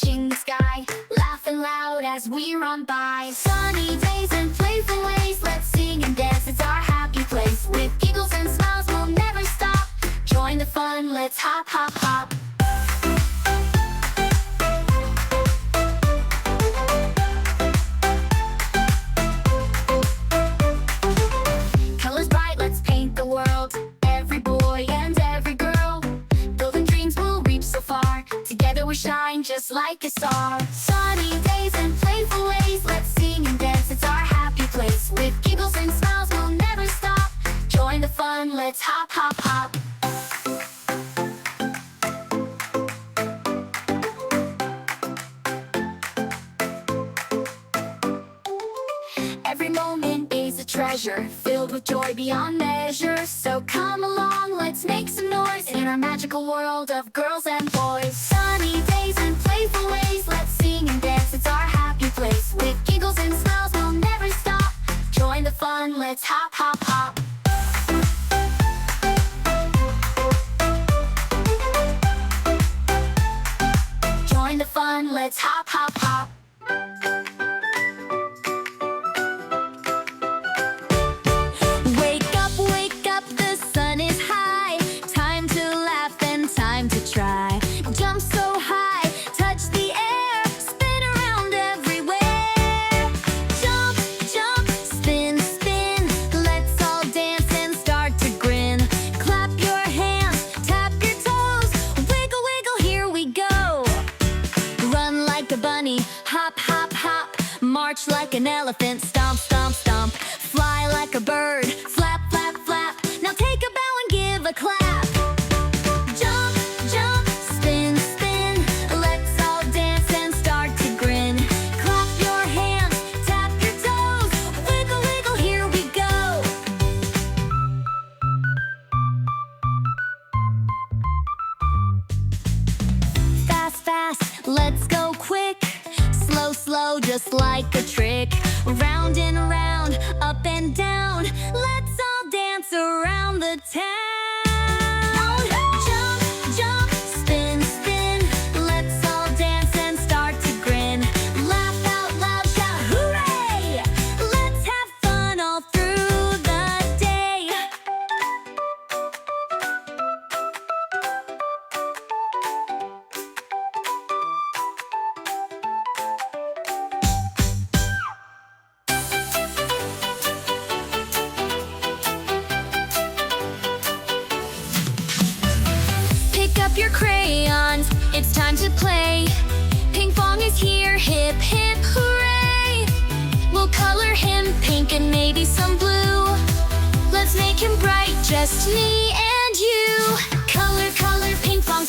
touching the sky, laughing loud as we run by. Sunny days and playful ways, let's sing and dance, it's our happy place. With giggles and smiles, we'll never stop. Join the fun, let's hop, hop, hop. Colors bright, let's paint the world. Every boy and every girl, building dreams will reach so far. Together we shine just like a star. Sunny days and playful ways, let's sing and dance, it's our happy place. With giggles and smiles, we'll never stop. Join the fun, let's hop, hop, hop. Every moment is a treasure, filled with joy beyond measure. So come along, let's make some noise in our magical world of girls and boys. Sunny days and playful ways, let's sing and dance, it's our happy place. With giggles and smiles, we'll never stop. Join the fun, let's hop, hop, hop. Join the fun, let's hop, hop, hop. Wake up, the sun is high. Time to laugh and time to try. Jump so high, touch the air, spin around everywhere. Jump, jump, spin, spin, let's all dance and start to grin. Clap your hands, tap your toes, wiggle, wiggle, here we go. Run like a bunny, hop, hop, hop. March like an elephant, stomp, stomp, stomp. Fly like a bird, flap, flap, flap. Now take a bow and give a clap. Jump, jump, spin, spin, let's all dance and start to grin. Clap your hands, tap your toes, wiggle, wiggle, here we go. Fast, fast, let's go quick. Slow, slow, just like a trick. Round and round, up and down, let's all dance around the town. Jump, jump, spin, spin, let's all dance and start to grin. Laugh out loud, shout hooray! Let's have fun all through the day. Pick up your crayons, it's time to play. Pinkfong is here, hip, hip, hooray! We'll color him pink and maybe some blue. Let's make him bright, just me and you. Color, color, Pinkfong